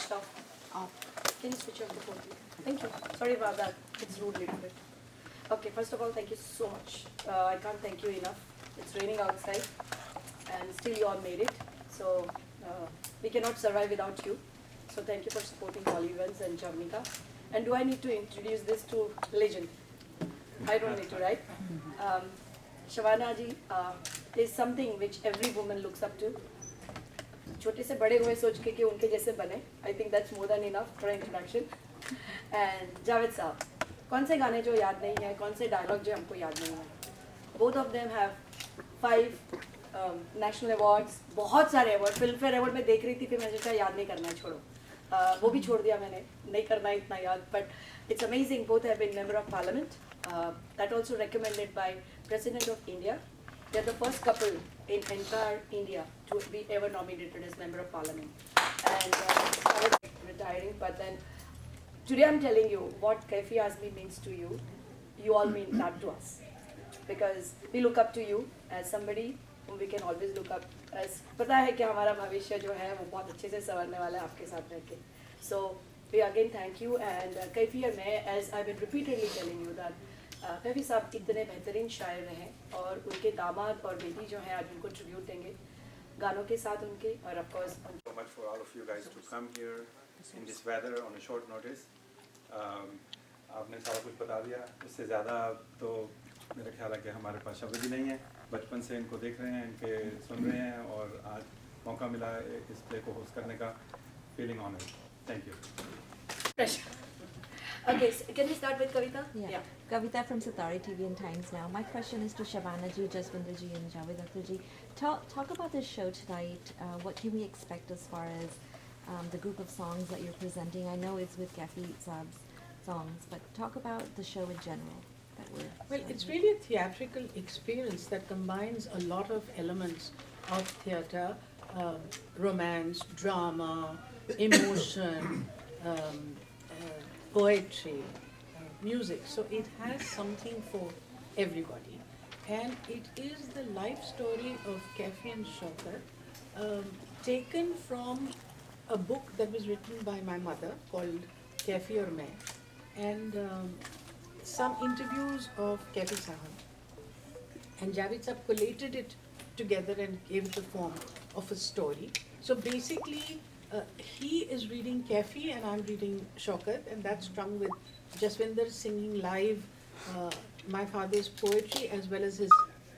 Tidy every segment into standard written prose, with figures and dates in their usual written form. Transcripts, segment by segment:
Can you switch off the phone, please? Thank you. Sorry about that. It's rude a little bit. Okay, first of all, thank you so much. I can't thank you enough. It's raining outside, and still you all made it. So we cannot survive without you. So thank you for supporting Holly Events and Javnika. And do I need to introduce this to legend? I don't need to, right? Shabana ji is something which every woman looks up to. छोटे से बड़े हुए सोच के कि उनके जैसे बने. I think that's more than enough for introduction. And Javed साहब, कौन से गाने जो याद नहीं है, कौन से डायलॉग जो हमको याद नहीं है. Both of them have 5 national awards, बहुत सारे अवार्ड. फिल्मफेयर अवार्ड में देख रही थी, फिर मैंने सोचा याद नहीं करना है, छोड़ो. वो भी छोड़ दिया मैंने, नहीं करना है इतना याद. But it's amazing. Both have been member of parliament. That also recommended by President of India. They're the first couple in entire India to be ever nominated as member of parliament. And I was retiring, but then today I'm telling you what Kaifi Azmi means to you. You all mean that to us, because we look up to you as somebody whom we can always look up as. पता है कि हमारा भविष्य जो है वो बहुत अच्छे से संवरने वाला है आपके साथ रह के. So we again thank you. And Kaifi और मैं, as I've been repeatedly telling you that Kaifi साहब इतने बेहतरीन शायर हैं और उनके दामाद और बेटी जो हैं आज उनको ट्रिब्यूट देंगे गानों के साथ उनके. और of course so much for all of you guys to come here in this weather on a short notice. आपने सारा कुछ बता दिया. इससे ज़्यादा तो मेरा ख्याल है कि हमारे पास शब्द भी नहीं है. बचपन से इनको देख रहे हैं, इनके सुन रहे हैं और आज मौका मिला इस प्ले को होस्ट करने का. Feeling honoured. Thank you. Okay, so can we start with Kavita? Yeah. Kavita from Satari TV and Times Now. My question is to Shabana ji, Jaswinder ji and Javed Akhtar ji. Talk about this show tonight. What can we expect as far as the group of songs that you're presenting? I know it's with Kaifi Saab's songs, but talk about the show in general. Well, it's really a theatrical experience that combines a lot of elements of theatre, romance, drama, emotion, poetry, music. So it has something for everybody. And it is the life story of Kaifi and Shaukat, taken from a book that was written by my mother called Kaifi Aur Main, and some interviews of Kaifi Sahab. And Javed Sahab collated it together and gave it the form of a story. So basically, he is reading Kaifi and I'm reading Shaukat, and that's strung with Jaswinder singing live my father's poetry as well as his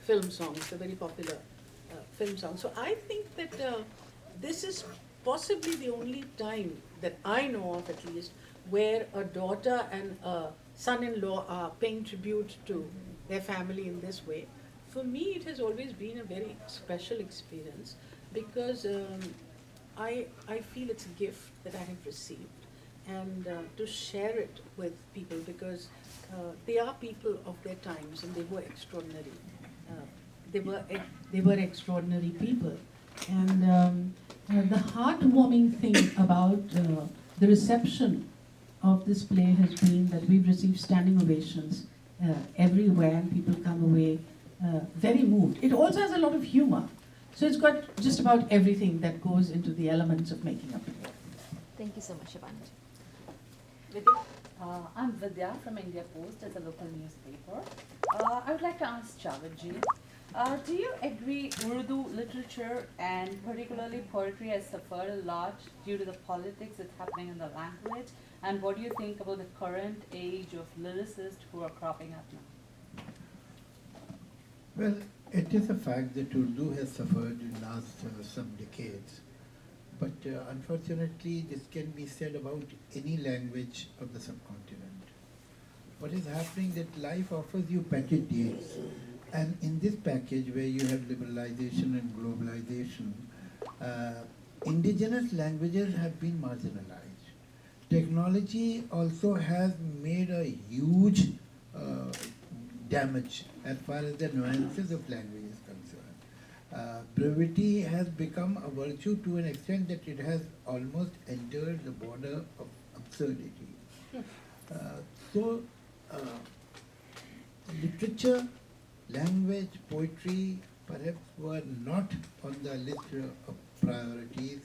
film songs, the very popular film songs. So I think that this is possibly the only time that I know of, at least, where a daughter and a son-in-law are paying tribute to their family in this way. For me, it has always been a very special experience because I feel it's a gift that I have received, and to share it with people, because they are people of their times and they were extraordinary. They were extraordinary people, and the heartwarming thing about the reception of this play has been that we've received standing ovations everywhere, and people come away very moved. It also has a lot of humor. So it's got just about everything that goes into the elements of making a play. Thank you so much, Shabana. Vidya? I'm Vidya from India Post as a local newspaper. I would like to ask Javed ji, do you agree Urdu literature and particularly poetry has suffered a lot due to the politics that's happening in the language? And what do you think about the current age of lyricists who are cropping up now? Well, it is a fact that Urdu has suffered in the last some decades. But unfortunately, this can be said about any language of the subcontinent. What is happening that life offers you package deals. And in this package where you have liberalization and globalization, indigenous languages have been marginalized. Technology also has made a huge damage as far as the nuances of language is concerned. Brevity has become a virtue to an extent that it has almost entered the border of absurdity. Literature, language, poetry perhaps were not on the list of priorities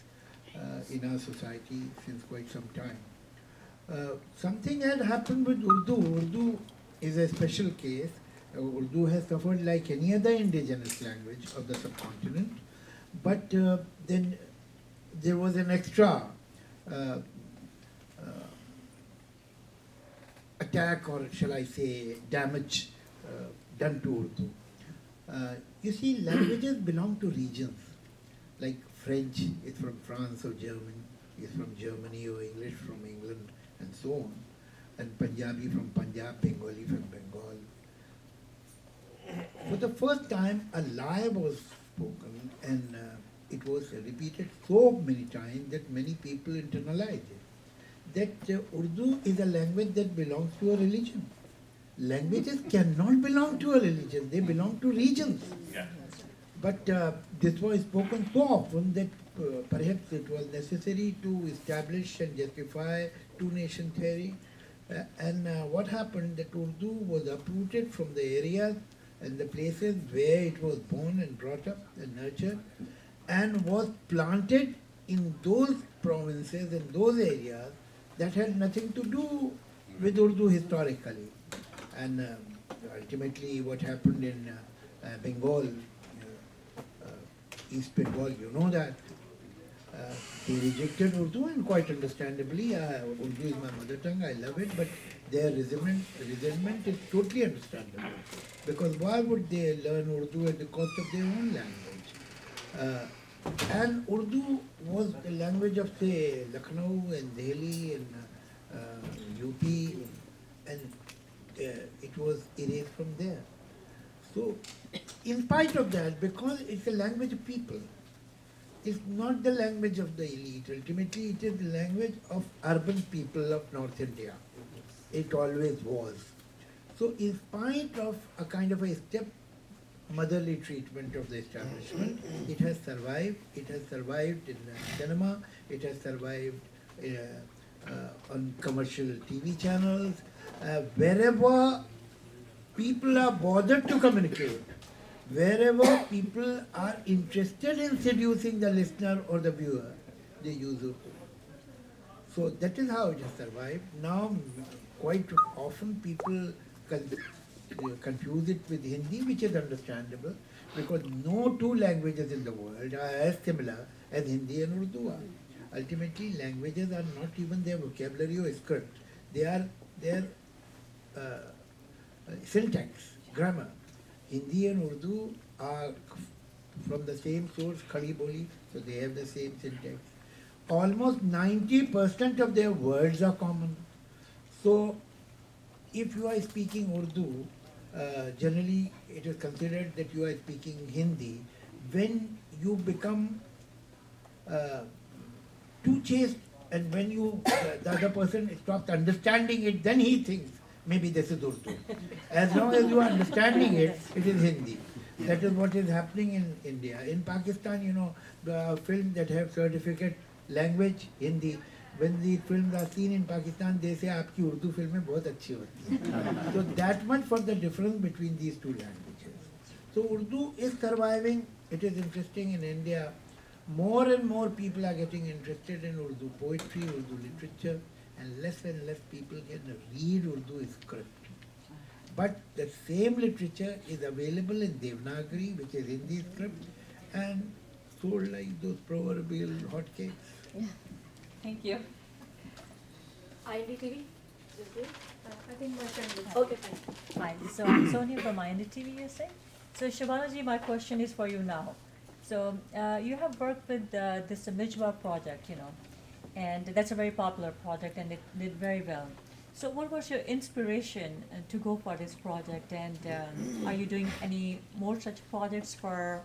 in our society since quite some time. Something had happened with Urdu. Urdu is a special case. Urdu has suffered like any other indigenous language of the subcontinent, but then there was an extra uh, attack, or shall I say damage, done to Urdu. You see, languages belong to regions. Like French is from France or Germany, is from Germany, or English from England, and so on. And Punjabi from Punjab, Bengali from Bengal. For the first time, a lie was spoken, and it was repeated so many times that many people internalized it. That Urdu is a language that belongs to a religion. Languages cannot belong to a religion, they belong to regions. But this was spoken so often that perhaps it was necessary to establish and justify two-nation theory. And what happened, that Urdu was uprooted from the areas and the places where it was born and brought up and nurtured, and was planted in those provinces and those areas that had nothing to do with Urdu historically. And ultimately what happened in Bengal, East Bengal, you know that. They rejected Urdu, and quite understandably, Urdu is my mother tongue, I love it, but their resentment is totally understandable. Because why would they learn Urdu at the cost of their own language? And Urdu was the language of, say, Lucknow and Delhi and UP, and it was erased from there. So, in spite of that, because it's a language of people, it's not the language of the elite. Ultimately, it is the language of urban people of North India. It always was. So, in spite of a kind of a step-motherly treatment of the establishment, it has survived. It has survived in cinema. It has survived on commercial TV channels. Wherever people are bothered to communicate, wherever people are interested in seducing the listener or the viewer, they use Urdu. So that is how it has survived. Now, quite often people confuse it with Hindi, which is understandable, because no two languages in the world are as similar as Hindi and Urdu are. Ultimately, languages are not even their vocabulary or script. They are their syntax, grammar. Hindi and Urdu are from the same source, Khadi Boli, so they have the same syntax. Almost 90% of their words are common. So, if you are speaking Urdu, generally it is considered that you are speaking Hindi. When you become too chaste, and when you the other person stops understanding it, then he thinks maybe this is Urdu. As long as you are understanding it, it is Hindi. That is what is happening in India. In Pakistan, you know, the films that have certificate language, Hindi, when these films are seen in Pakistan, they say, "Aapki Urdu film bahut achhi hoti hai." So that much for the difference between these two languages. So Urdu is surviving. It is interesting in India. More and more people are getting interested in Urdu poetry, Urdu literature, and less people can read Urdu script. But the same literature is available in Devanagari, which is Hindi script, and sold like those proverbial hotcakes. Yeah. Thank you. INDTV? Is it? I think my friend will have Okay, fine. Fine. So I'm Sonia from INDTV, you say? So Shabana, my question is for you now. So you have worked with this Mijwa project, you know, and that's a very popular project and it did very well. So what was your inspiration to go for this project, and are you doing any more such projects for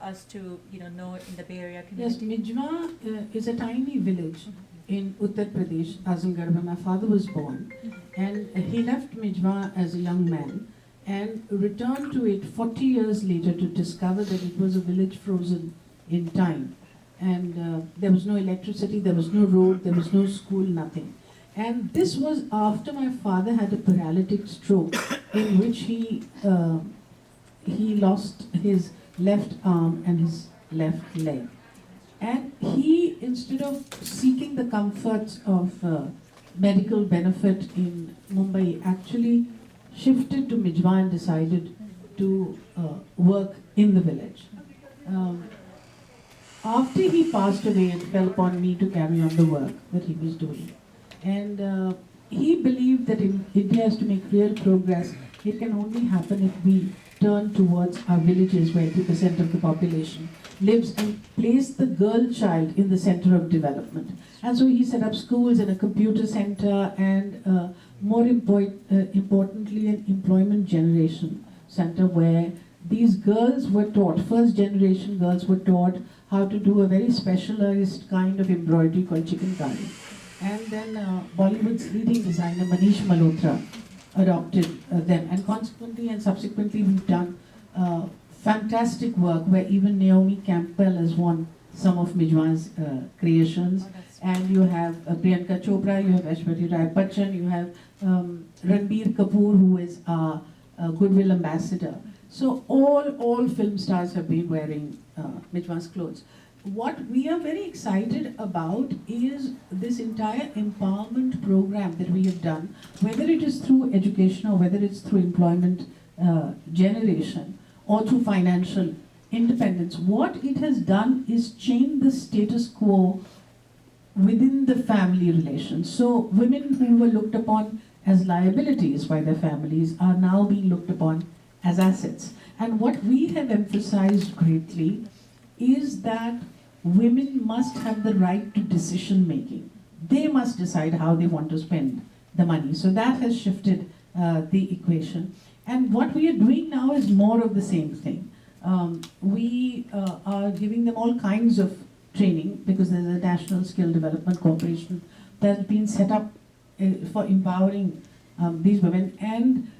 us to, you know in the Bay Area Yes, community? Mijwa is a tiny village in Uttar Pradesh, Azamgarh, where my father was born. And he left Mijwa as a young man and returned to it 40 years later to discover that it was a village frozen in time. And there was no electricity, there was no road, there was no school, nothing. And this was after my father had a paralytic stroke in which he lost his left arm and his left leg. And he, instead of seeking the comforts of medical benefit in Mumbai, actually shifted to Mijwa and decided to work in the village. After he passed away, it fell upon me to carry on the work that he was doing. And he believed that if India has to make real progress, it can only happen if we turn towards our villages where 80% of the population lives and place the girl child in the center of development. And so he set up schools and a computer center and more importantly an employment generation center where these girls were taught, first generation girls were taught how to do a very specialized kind of embroidery called chikankari. And then Bollywood's leading designer Manish Malhotra adopted them, and consequently and subsequently we've done fantastic work where even Naomi Campbell has won some of Mijwa's creations. And you have Priyanka Chopra, you have Aishwarya Rai Bachchan, you have Ranbir Kapoor, who is our Goodwill ambassador. So all film stars have been wearing Mijwa's clothes. What we are very excited about is this entire empowerment program that we have done, whether it is through education or whether it's through employment generation or through financial independence. What it has done is change the status quo within the family relations. So women who were looked upon as liabilities by their families are now being looked upon as assets. And what we have emphasized greatly is that women must have the right to decision making. They must decide how they want to spend the money. So that has shifted the equation. And what we are doing now is more of the same thing. We are giving them all kinds of training because there's a National Skill Development Corporation that's been set up for empowering these women. And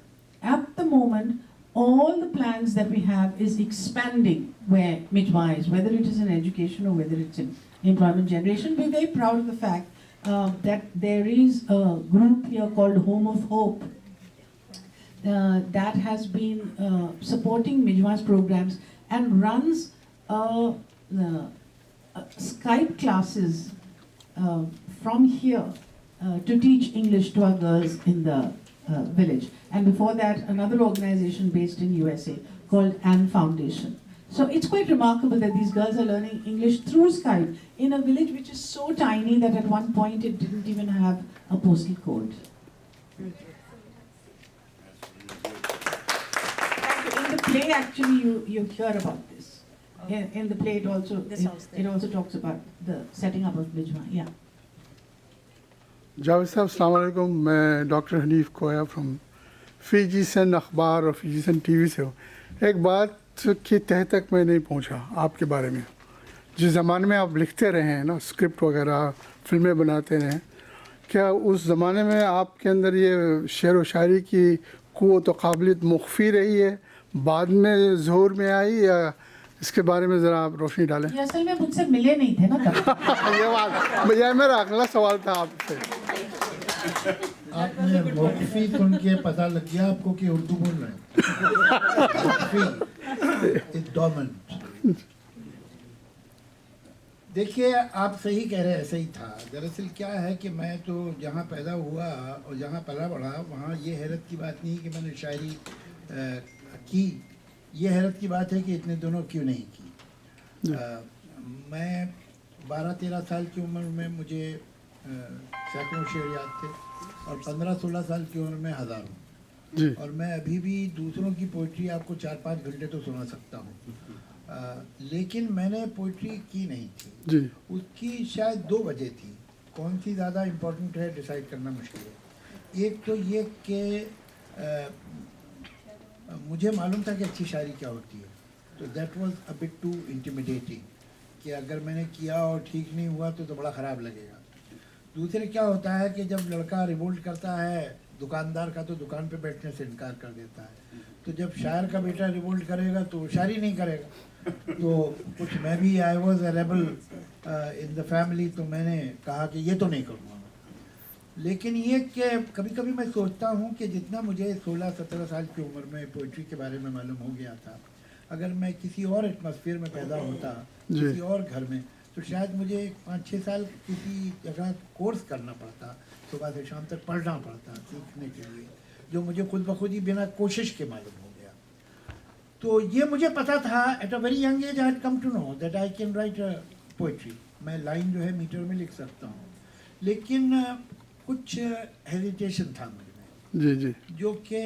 at the moment, all the plans that we have is expanding where Mijwa is, whether it is in education or whether it's in employment generation. We're very proud of the fact that there is a group here called Home of Hope that has been supporting Mijwa's programs and runs Skype classes from here to teach English to our girls in the village. And before that, another organization based in USA called Ann Foundation. So it's quite remarkable that these girls are learning English through Skype in a village which is so tiny that at one point it didn't even have a postal code. In the play, actually, you hear about this. In the play, it also talks about the setting up of Mijwa. Yeah. Javed Sahab, Assalamu alaikum. मैं doctor Hanif Koya from फीजीसन अखबार और फीजीसन TV से हूँ. एक बात के तह तक मैं नहीं पहुँचा आपके बारे में. जिस ज़माने में आप लिखते रहे हैं ना, स्क्रिप्ट वगैरह फिल्में बनाते रहे, क्या उस ज़माने में आपके अंदर ये शेर व शायरी की क़ुव्वत व क़ाबिलियत मुख्फी रही है, बाद में ज़ोर में आई, या इसके बारे में ज़रा आप रोशनी डालें? ये असल में मुझसे मिले नहीं थे ना तब. ये मेरा अगला सवाल था आपसे. आपने मौक़िफ़ी सुन के पता लग गया आपको कि उर्दू बोल रहे हैं. देखिए, आप सही कह रहे हैं, ऐसे ही था. दरअसल क्या है कि मैं तो जहाँ पैदा हुआ और जहाँ पला बढ़ा, वहाँ ये हैरत की बात नहीं कि मैंने शायरी की. ये हैरत की बात है कि इतने दोनों क्यों नहीं की. मैं 12-13 साल की उम्र में मुझे सैकड़ों शेर याद थे और 15-16 साल की उम्र में हज़ारों. और मैं अभी भी दूसरों की पोइट्री आपको 4-5 घंटे तो सुना सकता हूँ. लेकिन मैंने पोइट्री की नहीं थी. उसकी शायद 2 वजह थी. कौन सी ज़्यादा इम्पोर्टेंट है डिसाइड करना मुश्किल है. एक तो ये कि मुझे मालूम था कि अच्छी शायरी क्या होती है, तो that was a bit too intimidating कि अगर मैंने किया और ठीक नहीं हुआ तो बड़ा ख़राब लगेगा. दूसरे क्या होता है कि जब लड़का रिवोल्ट करता है दुकानदार का, तो दुकान पे बैठने से इनकार कर देता है. तो जब शायर का बेटा रिवोल्ट करेगा तो शायरी नहीं करेगा. तो कुछ मैं भी I was a rebel in the family, तो मैंने कहा कि ये तो नहीं करूँगा. लेकिन ये कि कभी कभी मैं सोचता हूँ कि जितना मुझे 16-17 साल की उम्र में पोइट्री के बारे में मालूम हो गया था, अगर मैं किसी और एटमॉस्फेयर में पैदा होता, किसी और घर में, तो शायद मुझे 5-6 साल किसी जगह कोर्स करना पड़ता, सुबह से शाम तक पढ़ना पड़ता सीखने के लिए, जो मुझे खुद ब खुद ही बिना कोशिश के मालूम हो गया। तो ये मुझे पता था at a very young age I had come to know that I can write poetry. मैं लाइन जो है मीटर में लिख सकता हूँ, लेकिन कुछ हेजिटेशन था मुझे जी जी जो कि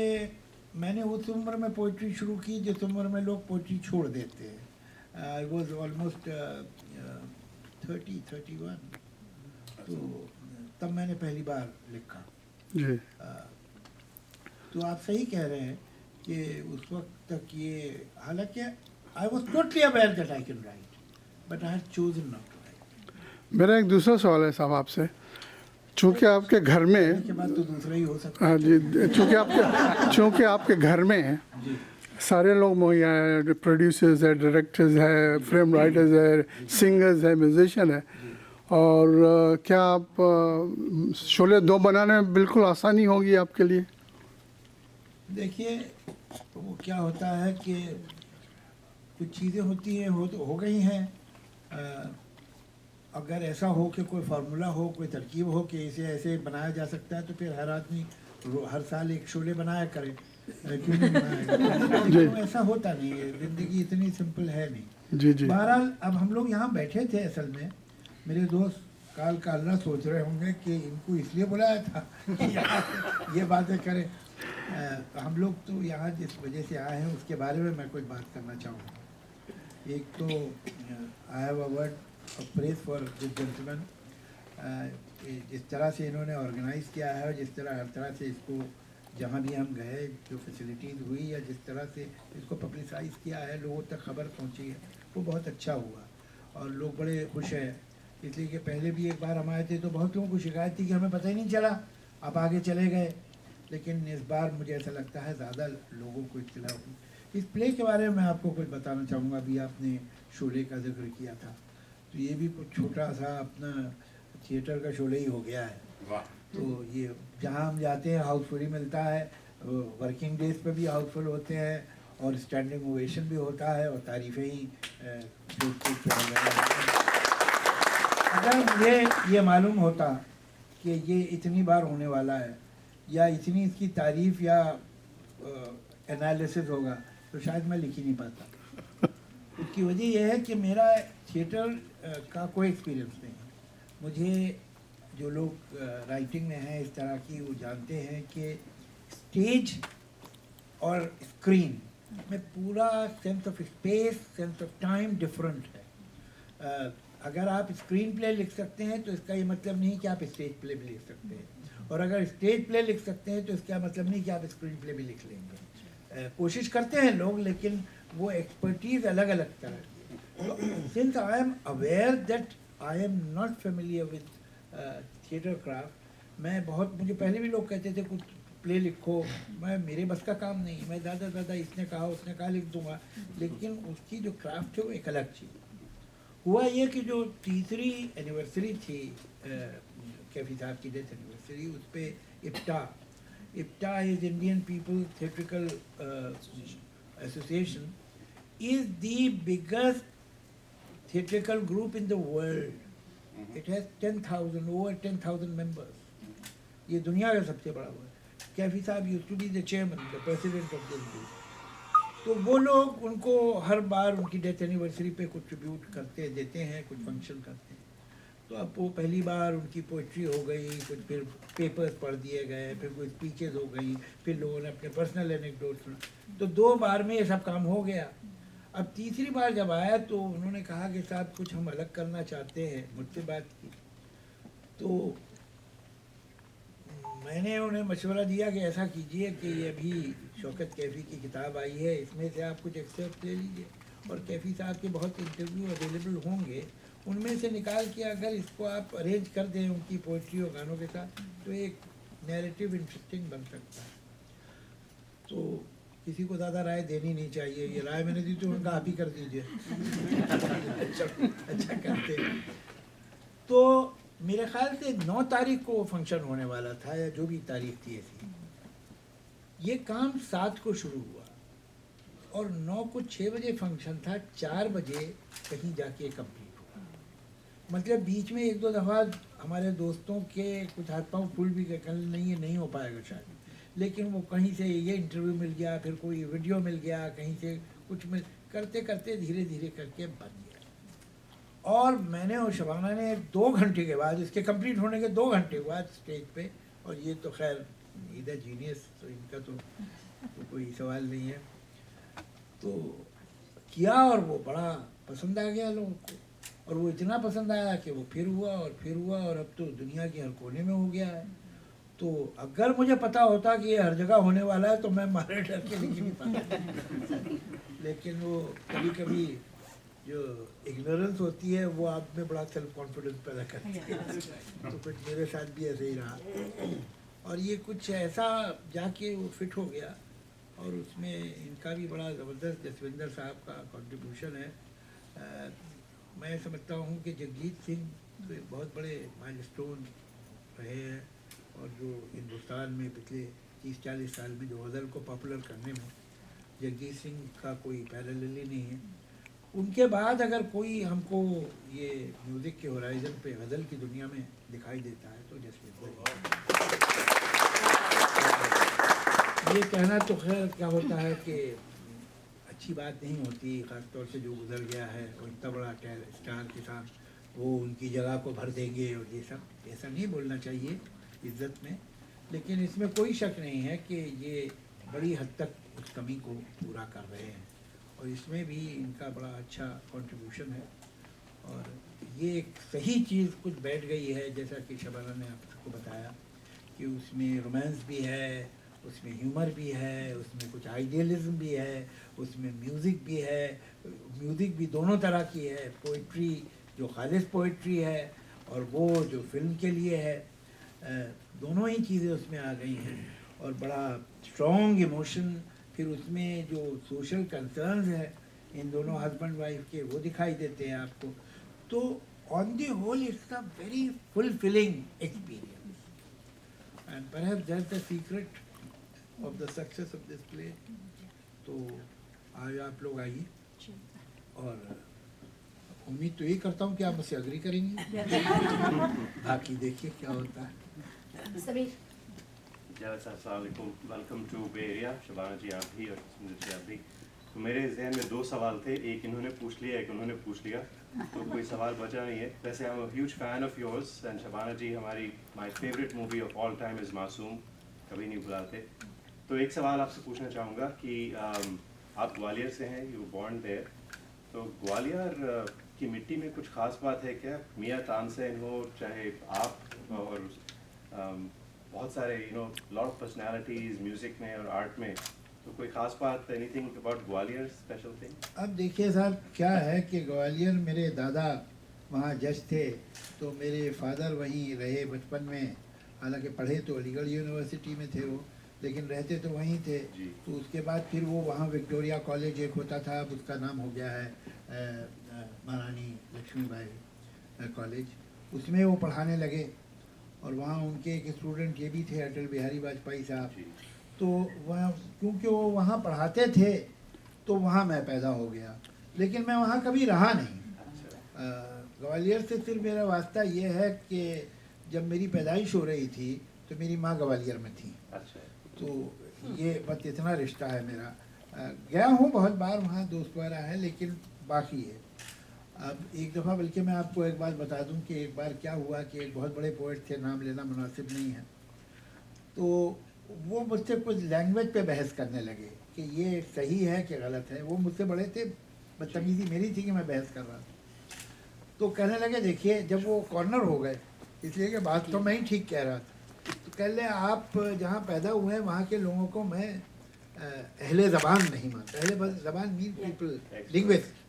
मैंने उस उम्र में पोइट्री शुरू की जिस उम्र में लोग पोइट्री छोड़ देते हैं। आई वॉज ऑलमोस्ट 30-31, तो तब मैंने पहली बार लिखा। जी तो आप सही कह रहे हैं कि उस वक्त तक ये, हालांकि I was totally aware that I can write, but I had chosen not to write. मेरा एक दूसरा सवाल है साहब आपसे, चूँकि आपके घर में, इसके बाद तो दूसरा ही हो सकता हाँ जी, चूँकि आपके घर में जी। सारे लोग मुहैया हैं, प्रोड्यूसर्स है, डायरेक्टर्स है, फिल्म राइटर्स है, सिंगर्स है, म्यूजिशियन है, और क्या आप शोले 2 बनाने में बिल्कुल आसानी होगी आपके लिए? देखिए वो क्या होता है कि कुछ चीज़ें होती हैं, हो गई हैं। अगर ऐसा हो कि कोई फार्मूला हो, कोई तरकीब हो कि इसे ऐसे बनाया जा सकता है, तो फिर हर आदमी हर साल एक शोले बनाया करे, क्यों नहीं बनाएगा? लेकिन ऐसा होता नहीं है, ज़िंदगी इतनी सिंपल है नहीं। जी जी बहरहाल अब हम लोग यहाँ बैठे थे, असल में मेरे दोस्त काल कालना सोच रहे होंगे कि इनको इसलिए बुलाया था कि यहाँ ये बातें करें। हम लोग तो यहाँ जिस वजह से आए हैं उसके बारे में मैं कुछ बात करना चाहूँगा। एक तो I have a word of praise for this gentleman, जिस तरह से इन्होंने ऑर्गेनाइज़ किया है और जिस तरह हर तरह से इसको, जहाँ भी हम गए जो फैसिलिटीज़ हुई या जिस तरह से इसको पब्लिसाइज़ किया है, लोगों तक खबर पहुँची है, वो बहुत अच्छा हुआ और लोग बड़े खुश हैं। इसलिए कि पहले भी एक बार हम आए थे तो बहुत लोगों को शिकायत थी कि हमें पता ही नहीं चला, आप आगे चले गए, लेकिन इस बार मुझे ऐसा लगता है ज़्यादा लोगों को इत्तला हुई। इस प्ले के बारे में मैं आपको कुछ बताना चाहूँगा। अभी आपने शोले का जिक्र किया था, तो ये भी कुछ छोटा सा अपना थिएटर का शोले ही हो गया है। तो ये जहाँ हम जाते हैं हाउसफुल ही मिलता है, वर्किंग डेज पे भी हाउसफुल होते हैं और स्टैंडिंग ओवेशन भी होता है और तारीफ़ें ही अगर मुझे ये मालूम होता कि ये इतनी बार होने वाला है या इतनी इसकी तारीफ़ या एनालिसिस होगा, तो शायद मैं लिख ही नहीं पाता। उसकी वजह यह है कि मेरा थिएटर का कोई एक्सपीरियंस नहीं है। मुझे जो लोग राइटिंग में हैं इस तरह की, वो जानते हैं कि स्टेज और स्क्रीन में पूरा sense of space, sense of time different है। अगर आप स्क्रीन प्ले लिख सकते हैं तो इसका ये मतलब नहीं कि आप स्टेज प्ले भी लिख सकते हैं, और अगर स्टेज प्ले लिख सकते हैं तो इसका मतलब नहीं कि आप स्क्रीन प्ले भी लिख लेंगे। कोशिश करते हैं लोग, लेकिन वो एक्सपर्टीज़ अलग अलग तरह की है। Since I am aware that I am not familiar with theatre craft, मुझे पहले भी लोग कहते थे कुछ प्ले लिखो, मेरे बस का काम नहीं, मैं ज़्यादा इसने कहा उसने कहा लिख दूंगा, लेकिन उसकी जो क्राफ्ट है वो एक अलग चीज़। हुआ ये कि जो 3री एनिवर्सरी थी कैफी साहब की डेथ एनिवर्सरी, उस पर IPTA is Indian people theatrical association is the biggest theatrical group in the world. It has 10,000, over 10,000 members. ये दुनिया का सबसे बड़ा हुआ है। Kaifi sahab used to be the chairman, the president of this group. तो वो लोग उनको हर बार उनकी डेथ एनिवर्सरी पे कुछ ट्रिब्यूट करते देते हैं, कुछ फंक्शन करते हैं। तो अब वो पहली बार उनकी पोइट्री हो गई, कुछ फिर पेपर्स पढ़ दिए गए, फिर कोई स्पीचेस हो गई, फिर लोगों ने अपने पर्सनल एनेक्डोट सुना। तो 2 बार में ये सब काम हो गया। अब 3री बार जब आया तो उन्होंने कहा कि साहब कुछ हम अलग करना चाहते हैं, मुझसे बात की। तो मैंने उन्हें मशवरा दिया कि ऐसा कीजिए कि ये अभी शौकत कैफ़ी की किताब आई है, इसमें से आप कुछ एक्सेप्ट ले लीजिए, और कैफ़ी साहब के बहुत इंटरव्यू अवेलेबल होंगे, उनमें से निकाल के अगर इसको आप अरेंज कर दें उनकी पोइट्री और गानों के साथ, तो एक नैरेटिव इंटरेस्टिंग बन सकता है। तो किसी को ज़्यादा राय देनी नहीं चाहिए, ये राय मैंने दी तो उनका आप ही कर दीजिए। अच्छा करते। तो मेरे ख्याल से 9 तारीख को फंक्शन होने वाला था, या जो भी तारीख थी ऐसी। ये काम 7 को शुरू हुआ और 9 को 6 बजे फंक्शन था, 4 बजे कहीं जाके कंप्लीट हुआ। मतलब बीच में एक दो दफ़ा हमारे दोस्तों के कुछ हाथ पाँव फूल भी गए, कल नहीं ये नहीं हो पाएगा शायद, लेकिन वो कहीं से ये इंटरव्यू मिल गया, फिर कोई वीडियो मिल गया, कहीं से कुछ मिल, करते करते धीरे धीरे करके बन गया। और मैंने और शबाना ने 2 घंटे के बाद, इसके कंप्लीट होने के 2 घंटे बाद स्टेज पे, और ये तो खैर इधर जीनियस, तो इनका तो कोई सवाल नहीं है, तो किया और वो बड़ा पसंद आ गया लोगों को, और वो इतना पसंद आया कि वो फिर हुआ और फिर हुआ, और अब तो दुनिया के हर कोने में हो गया है। तो अगर मुझे पता होता कि ये हर जगह होने वाला है तो मैं मारे डर के लिख नहीं पाता। लेकिन वो कभी कभी जो इग्नोरेंस होती है वो आप में बड़ा सेल्फ कॉन्फिडेंस पैदा करती है। तो कुछ मेरे साथ भी ऐसे ही रहा, और ये कुछ ऐसा जाके वो फिट हो गया, और उसमें इनका भी बड़ा ज़बरदस्त जसविंदर साहब का कंट्रीब्यूशन है। मैं समझता हूँ कि जगजीत सिंह तो एक बहुत बड़े माइलस्टोन रहे हैं, और जो हिंदुस्तान में पिछले 30-40 साल में जो गज़ल को पॉपुलर करने में जगजीत सिंह का कोई पैरेलल ही नहीं है। उनके बाद अगर कोई हमको ये म्यूज़िक के होराइज़न पे गज़ल की दुनिया में दिखाई देता है तो जसविंदर। ये कहना तो खैर क्या होता है कि अच्छी बात नहीं होती, ख़ासतौर से जो गुजर गया है और इतना बड़ा स्टार के साथ वो उनकी जगह को भर देंगे, और ये सब ऐसा नहीं बोलना चाहिए इज़्ज़त में। लेकिन इसमें कोई शक नहीं है कि ये बड़ी हद तक उस कमी को पूरा कर रहे हैं, और इसमें भी इनका बड़ा अच्छा कंट्रीब्यूशन है। और ये एक सही चीज़ कुछ बैठ गई है, जैसा कि शबाना ने आपको बताया कि उसमें रोमांस भी है, उसमें ह्यूमर भी है, उसमें कुछ आइडियलिज्म भी है, उसमें म्यूज़िक भी है। म्यूज़िक भी दोनों तरह की है, पोइट्री जो खालिस पोइट्री है और वो जो फिल्म के लिए है, दोनों ही चीज़ें उसमें आ गई हैं। और बड़ा स्ट्रॉन्ग इमोशन, फिर उसमें जो सोशल कंसर्न्स है इन दोनों हस्बैंड वाइफ के, वो दिखाई देते हैं आपको। तो on the whole it's a very fulfilling experience, and perhaps that's the secret of the success of this play. तो आज आप लोग आइए, और उम्मीद तो यही करता हूँ कि आप मुझसे अग्री करेंगे। बाकी देखिए क्या होता है। Sameer, welcome to Bay Area. Shabana ji आप भी और सुंदर जी आप भी। तो मेरे जहन में 2 सवाल थे, एक इन्होंने पूछ लिया, एक उन्होंने पूछ लिया, तो कोई सवाल बचा नहीं है। वैसे I am a huge fan of yours, and Shabana ji हमारी my favourite movie of all time is Masoom, कभी नहीं भुलाते। तो एक सवाल आपसे पूछना चाहूँगा कि आप ग्वालियर से हैं, यू बॉर्न देयर, तो ग्वालियर की मिट्टी में कुछ ख़ास बात है क्या? मियाँ तानसेन हो, चाहे आप, और बहुत सारे लॉट ऑफ पर्सनैलिटीज़ म्यूज़िक में और आर्ट में, तो कोई ख़ास बात, anything about Gwalior special thing? अब देखिए साहब, क्या है कि ग्वालियर मेरे दादा वहाँ जज थे, तो मेरे फादर वहीं रहे बचपन में। हालांकि पढ़े तो अलीगढ़ यूनिवर्सिटी में थे वो, लेकिन रहते तो वहीं थे। तो उसके बाद फिर वो वहाँ विक्टोरिया कॉलेज एक होता था, अब उसका नाम हो गया है महारानी लक्ष्मीबाई कॉलेज, उसमें वो पढ़ाने लगे। और वहाँ उनके एक स्टूडेंट ये भी थे, अटल बिहारी वाजपेयी साहब। तो वहाँ क्योंकि वो वहाँ पढ़ाते थे तो वहाँ मैं पैदा हो गया, लेकिन मैं वहाँ कभी रहा नहीं। ग्वालियर से सिर्फ मेरा वास्ता ये है कि जब मेरी पैदाइश हो रही थी तो मेरी माँ ग्वालियर में थी, तो ये बस इतना रिश्ता है मेरा। गया हूँ बहुत बार वहाँ, दोस्त वगैरह है, लेकिन बाकी है। अब एक दफ़ा, बल्कि मैं आपको एक बात बता दूं कि एक बार क्या हुआ कि एक बहुत बड़े पोइट थे, नाम लेना मुनासिब नहीं है, तो वो मुझसे कुछ लैंग्वेज पे बहस करने लगे कि ये सही है कि गलत है। वो मुझसे बड़े थे, बदतमीज़ी मेरी थी कि मैं बहस कर रहा था। तो कहने लगे, देखिए, जब वो कॉर्नर हो गए, इसलिए कि बात तो मैं ही ठीक कह रहा था, तो कह ले आप जहाँ पैदा हुए हैं वहाँ के लोगों को मैं अहले ज़बान नहीं मानता। अहले ज़बान मीन पीपल, लिंग्विस्ट।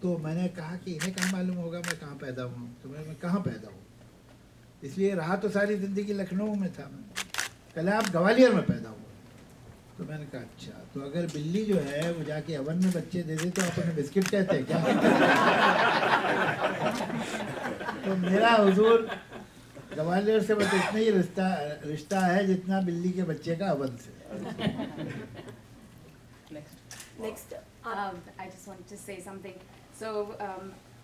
तो मैंने कहा कि इन्हें कहाँ मालूम होगा मैं कहाँ पैदा हुआ हूँ। तो मैं कहाँ पैदा हूँ, इसलिए रहा तो सारी ज़िंदगी लखनऊ में था मैं। कल आप ग्वालियर में पैदा हुआ। तो मैंने कहा अच्छा, तो अगर बिल्ली जो है वो जाके अवन में बच्चे दे दे तो आप उन्हें बिस्किट कहते हैं क्या? तो मेरा हुजूर ग्वालियर से बस इतना ही रिश्ता है जितना बिल्ली के बच्चे का अवन से। Next. I just wanted to say something. So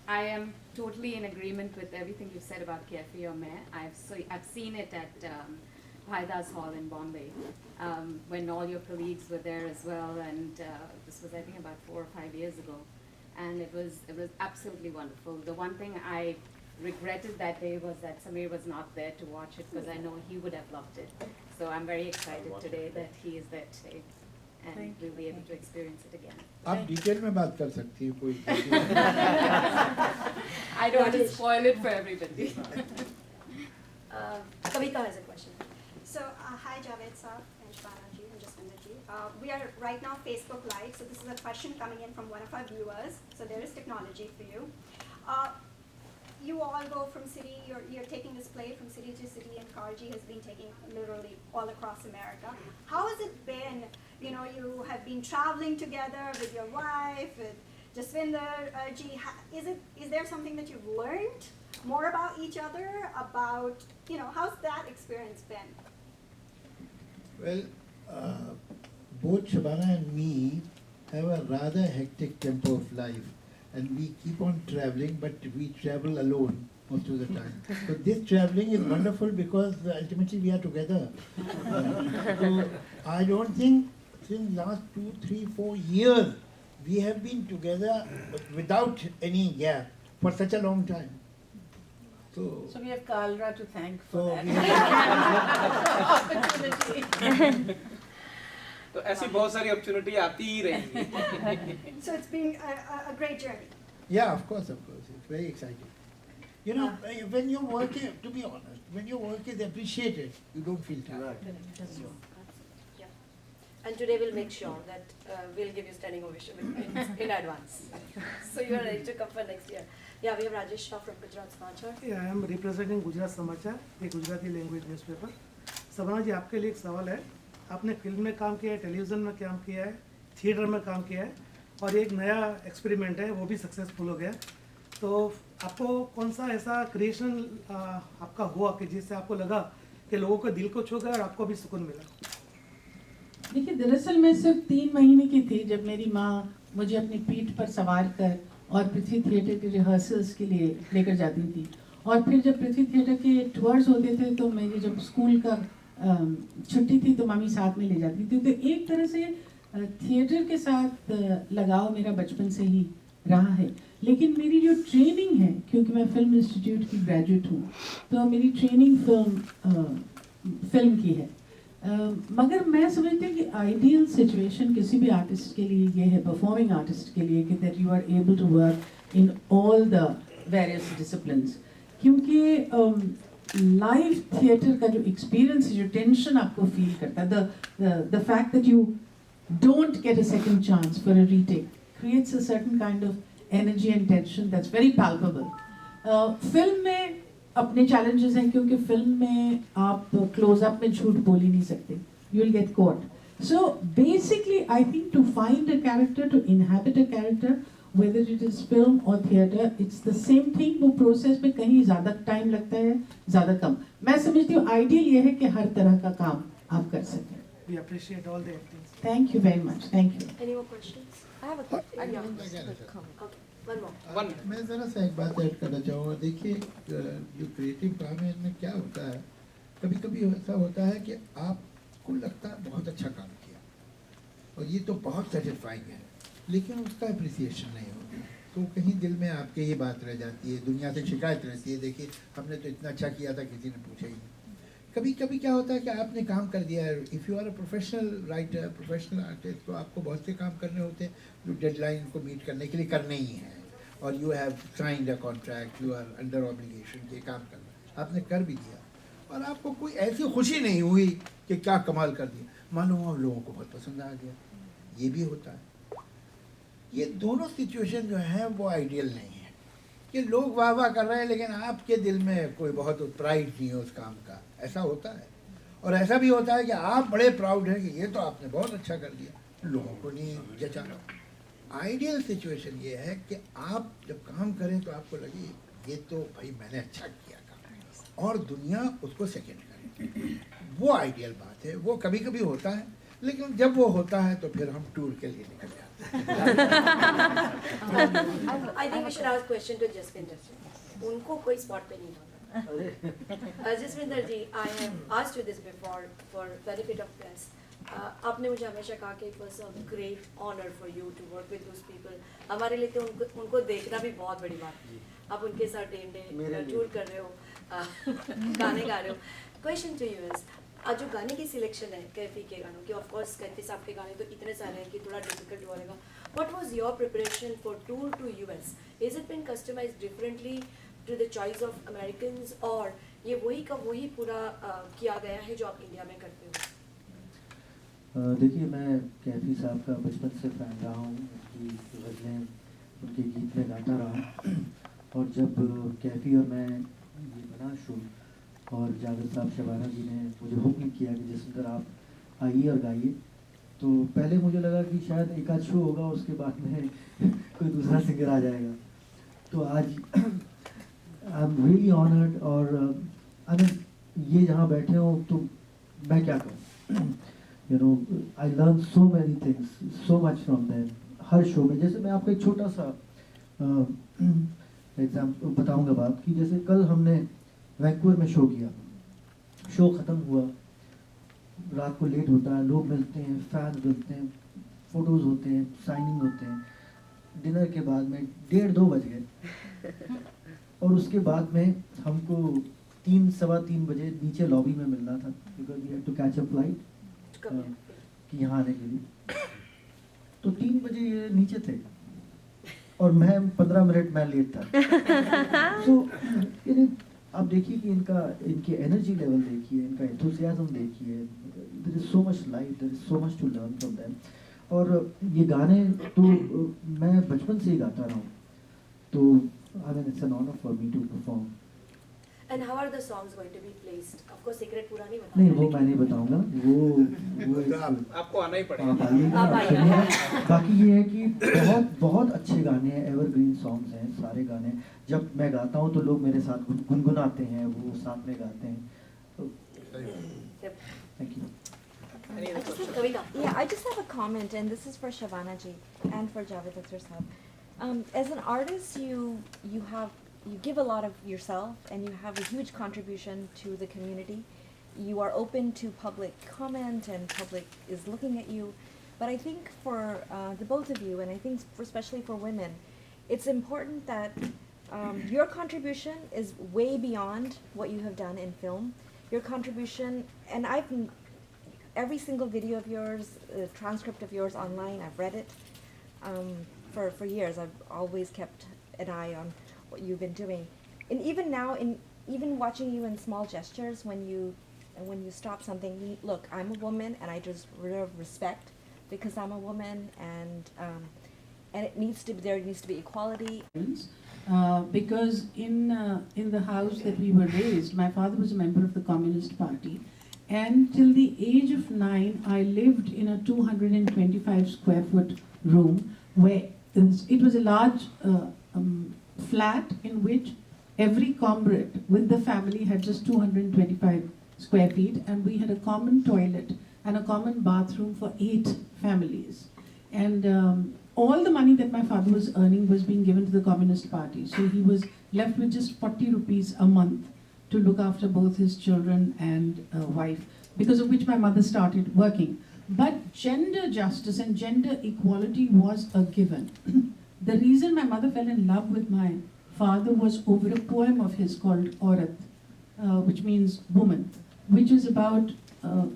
I am totally in agreement with everything you said about Kefi or Main. I've seen it at Bhaidas Hall in Bombay when all your colleagues were there as well, and this was I think about 4 or 5 years ago, and it was absolutely wonderful. The one thing I regretted that day was that Samir was not there to watch it, because I know he would have loved it. So I'm very excited today that he is there today, and we'll be able to experience it again. आप detail में बात कर सकती हैं कोई I don't want to spoil it for everybody. Kavita has a question. So, hi Javed sir and Shbana ji and Jaswinder ji. We are right now Facebook Live, so this is a question coming in from one of our viewers. So there is technology for you. You all go from city, you're taking this play from city to city, and Karji has been taking literally all across America. How has it been? You know, you have been traveling together with your wife, with Jaswinder ji. Is there something that you've learned more about each other? About, you know, how's that experience been? Well, both Shabana and me have a rather hectic tempo of life, and we keep on traveling, but we travel alone most of the time. So this traveling is wonderful because ultimately we are together. So I don't think since last 2, 3, 4 years we have been together without any gap for such a long time. So we have Kalra to thank for So that. we have opportunity. तो ऐसी बहुत सारी opportunity आती ही रहेंगी. So it's been a great journey. Yeah, of course, it's very exciting. You know, when your work is, to be honest, when your work is appreciated, you don't feel tired. Yeah. And today we'll make sure that we'll give you standing ovation in advance. So you are ready to come for next year. Yeah, we have Rajesh Shah from Gujarat Samachar. Yeah, I am representing Gujarat Samachar, a Gujarati language newspaper. सवना जी, आपके लिए एक सवाल है. आपने film में काम किया है, टेलीविज़न में काम किया है, थिएटर में काम किया है, और एक नया एक्सपेरिमेंट है वो भी सक्सेसफुल हो गया. तो आपको कौन सा ऐसा क्रिएशन आपका हुआ कि जिससे आपको लगा कि लोगों के दिल को छू गया और आपको भी सुकून मिला? देखिए, दरअसल मैं सिर्फ 3 महीने की थी जब मेरी माँ मुझे अपनी पीठ पर सवार कर और पृथ्वी थिएटर के रिहर्सल्स के लिए लेकर जाती थी. और फिर जब पृथ्वी थिएटर के टूर्स होते थे तो मेरी जब स्कूल का छुट्टी थी तो मम्मी साथ में ले जाती थी. तो एक तरह से थिएटर के साथ लगाव मेरा बचपन से ही रहा है. लेकिन मेरी जो ट्रेनिंग है, क्योंकि मैं फिल्म इंस्टीट्यूट की ग्रेजुएट हूँ, तो मेरी ट्रेनिंग फिल्म की है. मगर मैं समझती हूँ कि आइडियल सिचुएशन किसी भी आर्टिस्ट के लिए ये है, परफॉर्मिंग आर्टिस्ट के लिए, कि that you are able to work in all the various disciplines. क्योंकि लाइव थिएटर का जो एक्सपीरियंस है, जो टेंशन आपको फील करता है, the fact that you don't get a second chance for a retake creates a certain kind of energy and tension that's very palpable. Film में अपने चैलेंजेस हैं, क्योंकि फिल्म में आप क्लोजअप में झूठ बोल ही नहीं सकते, you will get caught. So basically I think to find a character, to inhabit a character, whether it is film or theater, it's the same thing. वो प्रोसेस में कहीं ज़्यादा टाइम लगता है, ज़्यादा कम. मैं समझती हूँ आइडियल ये है कि हर तरह का काम आप कर सकें. We appreciate all the acting. Thank you very much. Thank you. Any more questions? I have a comment. Okay, one more. मैं ज़रा सा एक बात ऐड करना चाहूँगा. देखिए, जो क्रिएटिव काम है इनमें क्या होता है, कभी कभी ऐसा होता है कि आपको लगता है बहुत अच्छा काम किया और ये तो बहुत सेटिस्फाइंग है, लेकिन उसका अप्रिसिएशन नहीं होता, तो कहीं दिल में आपके ये बात रह जाती है, दुनिया से शिकायत रहती है, देखिए हमने तो इतना अच्छा किया था, किसी ने पूछा ही नहीं. कभी कभी क्या होता है कि आपने काम कर दिया है, if you are a professional writer, professional artist, तो आपको बहुत से काम करने होते हैं जो डेडलाइन को मीट करने के लिए करने ही हैं, और you have signed a contract, you are under obligation, ये काम करना आपने कर भी दिया, और आपको कोई ऐसी खुशी नहीं हुई कि क्या कमाल कर दिया, मालूम हो लोगों को बहुत पसंद आ गया. ये भी होता है. ये दोनों सिचुएशन जो हैं वो आइडियल नहीं है कि लोग वाह वाह कर रहे हैं लेकिन आपके दिल में कोई बहुत प्राइड नहीं है उस काम का. ऐसा होता है. और ऐसा भी होता है कि आप बड़े प्राउड हैं कि ये तो आपने बहुत अच्छा कर दिया, लोगों को नहीं जचा. आइडियल सिचुएशन ये है कि आप जब काम करें तो आपको लगे ये तो भाई मैंने अच्छा किया काम, और दुनिया उसको सेकेंड करे. वो आइडियल बात है. वो कभी कभी होता है, लेकिन जब वो होता है तो फिर हम टूर के लिए निकल जाते हैं. I think we should ask question to Jaswinder. उनको कोई spot पे नहीं डालना. Jaswinder ji, I have asked you this before for benefit of press. आपने मुझे हमेशा कहा कि it was a great honor for you to work with those people. हमारे लिए तो उनको देखना भी बहुत बड़ी बात है. आप उनके साथ डे टूर कर रहे हो, गाने गा रहे हो. Question to you is, आज जो गाने की सिलेक्शन है कैफी के गानों की, ऑफ कोर्स कैफी साहब के गाने तो इतने सारे हैं कि थोड़ा डिफिकल्ट होगा. What was your preparation for tour to US? Is it been customized differently to the choice of Americans, or ये वही का वही पूरा किया गया है जो आप इंडिया में करते हो? देखिए, मैं कैफी साहब का बचपन से फ़ैन रहा हूँ. उनकी गज़लें, उनके गीत में गाता रहा. और जब कैफी और मैं ये बना शो और जावेद साहब शबाना जी ने मुझे हुक्म किया कि जसविंदर आप आइए और गाइए, तो पहले मुझे लगा कि शायद एक आध शो होगा, उसके बाद में कोई दूसरा सिंगर आ जाएगा. तो आज आई एम रियली ऑनर्ड. और ये जहाँ बैठे हो तो मैं क्या कहूँ, you know, I learn so many things, so much from them. Her show में, जैसे मैं आपको एक छोटा सा एग्जाम्पल बताऊंगा बात कि जैसे कल हमने वैंकूवर में शो किया. शो ख़त्म हुआ, रात को लेट होता है, लोग मिलते हैं, फैंस मिलते हैं, फ़ोटोज़ होते हैं, साइनिंग होते हैं. डिनर के बाद में 1:30-2 बज गए. और उसके बाद में हमको 3-3:15 बजे नीचे लॉबी में मिलना था, because we had to catch a flight कि यहाँ आने के लिए. तो 3 बजे ये नीचे थे और मैं 15 मिनट मैं लेट था. सो आप देखिए कि इनके एनर्जी लेवल देखिए, इनका एंथुसियाज्म देखिए. There is so much life, there is so much to learn from them. और ये गाने तो मैं बचपन से ही गाता रहा हूँ, तो I mean it's an honour for me to perform. And how are the songs going to be placed? Of course, secret पूरा नहीं बताना. नहीं, वो मैं नहीं बताऊंगा. वो आपको आना ही पड़ेगा. बाकी ये है कि बहुत अच्छे गाने हैं, एवरग्रीन सॉन्ग्स हैं सारे गाने. जब मैं गाता हूँ तो लोग मेरे साथ गुनगुनाते हैं, वो साथ में गाते हैं. Thank you. Yeah, I just have a comment, and this is for Shabana ji and for Javed Akhtar sahab. As an artist, you give a lot of yourself, and you have a huge contribution to the community. You are open to public comment, and public is looking at you. But I think for the both of you, and I think especially for women, it's important that your contribution is way beyond what you have done in film. Your contribution, and every single video of yours, transcript of yours online, I've read it for years. I've always kept an eye on what you've been doing. And even now, even watching you in small gestures, when you stop something, look, I'm a woman and I just reserve respect because I'm a woman, and there needs to be equality. Because in the house that we were raised, my father was a member of the Communist Party, and till the age of 9, I lived in a 225 square foot room where it was a large flat in which every comrade with the family had just 225 square feet, and we had a common toilet and a common bathroom for 8 families. And all the money that my father was earning was being given to the Communist Party. So he was left with just 40 rupees a month to look after both his children and wife, because of which my mother started working. But gender justice and gender equality was a given. The reason my mother fell in love with my father was over a poem of his called Aurat, which means woman, which is about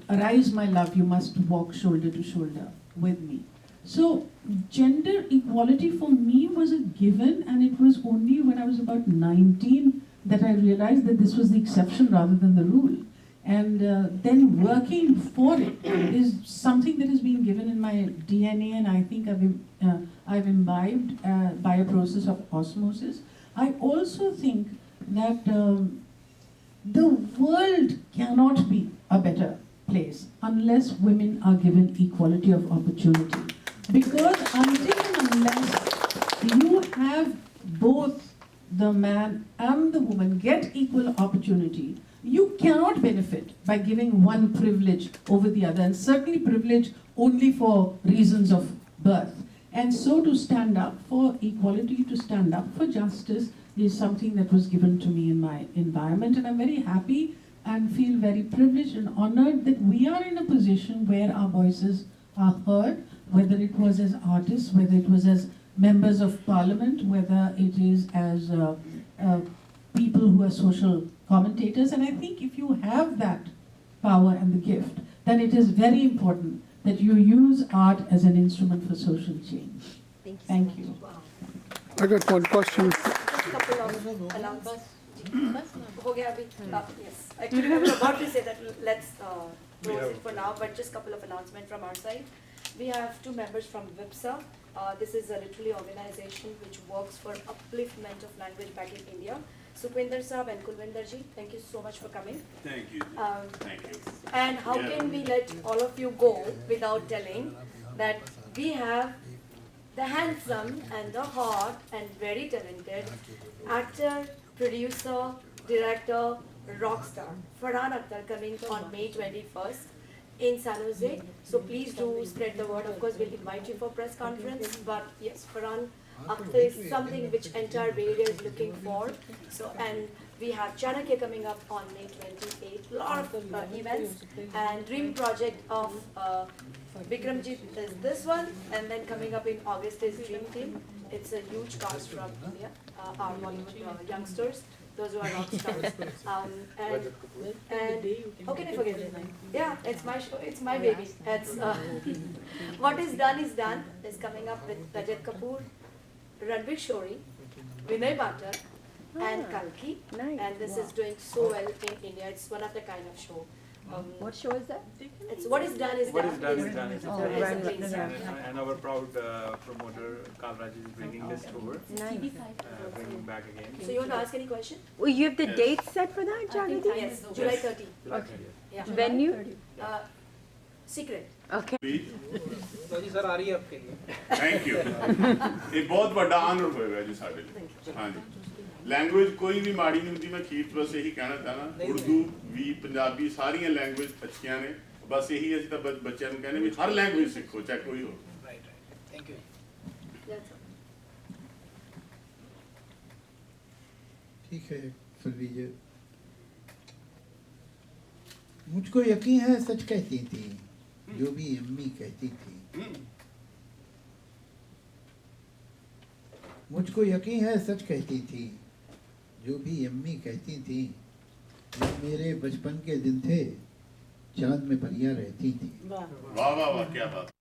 arise my love, you must walk shoulder to shoulder with me. So gender equality for me was a given, and it was only when I was about 19 that I realized that this was the exception rather than the rule. And then working for it is something that has been given in my DNA, and I think I've imbibed by a process of osmosis. I also think that the world cannot be a better place unless women are given equality of opportunity. Because until and unless you have both the man and the woman get equal opportunity, you cannot benefit by giving one privilege over the other, and certainly privilege only for reasons of birth. And so to stand up for equality, to stand up for justice is something that was given to me in my environment, and I'm very happy and feel very privileged and honored that we are in a position where our voices are heard, whether it was as artists, whether it was as members of parliament, whether it is as people who are social commentators. And I think if you have that power and the gift, then it is very important that you use art as an instrument for social change. Thank you. I got one question. Just a couple of announcements. हो गया अभी? Yes. Actually, I was about to say that let's close it for now, but just a couple of announcements from our side. We have 2 members from VIPSA. This is a literary organization which works for upliftment of language back in India. Sukhwinder Saab and Kulwinder ji, thank you so much for coming. Thank you. Thank you. And how can we let all of you go without telling that we have the handsome and the hot and very talented actor, producer, director, rock star Farhan Akhtar coming on May 21st in San Jose. So please do spread the word. Of course, we'll invite you for press conference. But yes, Farhan Akhtar is something which entire Bay Area is looking for. So, and we have Chanakya coming up on May 28th. Lot of events, and dream project of Vikramjit is this one, and then coming up in August is Dream Team. It's a huge cast from India, our Bollywood youngsters. Those who are rock stars. And how can I forget? Yeah, it's my show, it's my baby. It's What is done is coming up with Rajat Kapoor, Ranveer Shori, Vinay Bhatter, and Kalki. And this is doing so well in India. It's one of the kind of show. What show is that? It's What is done is done. What is done is done. It's Oh, a right, great right, right. and our proud promoter Kalraj is bringing this tour, bringing back again. So you want to ask any question? Well, you have the date set for that, Jagati? Yes, July 30. July Okay. 30th. Yeah. Venue? Secret. Okay. तो जी sir आ रही है आपके लिए. Thank you. एक बहुत बड़ा honour होएगा जी साढ़े लिए. हाँ जी. लैंग्वेज कोई भी माड़ी नहीं होती. मैं खीर बस यही कहना चाहना. उर्दू भी पंजाबी सारियां लैंग्वेज अच्छियां ने. बस यही ਅਸੀਂ ਤਾਂ ਬੱਚਿਆਂ ਨੂੰ ਕਹਿੰਦੇ ਵੀ ਹਰ ਲੈਂਗੁਏਜ ਸਿੱਖੋ ਚਾਹੇ ਕੋਈ ਹੋ. Right. Thank you. ठीक है सुन लीजिए. मुझको यकीन है सच कहती थी जो भी अम्मी कहती थी. मुझको यकीन है सच कहती थी जो भी अम्मी कहती थी. जब मेरे बचपन के दिन थे चांद में परियां रहती थी. वाह वाह वाह क्या बात.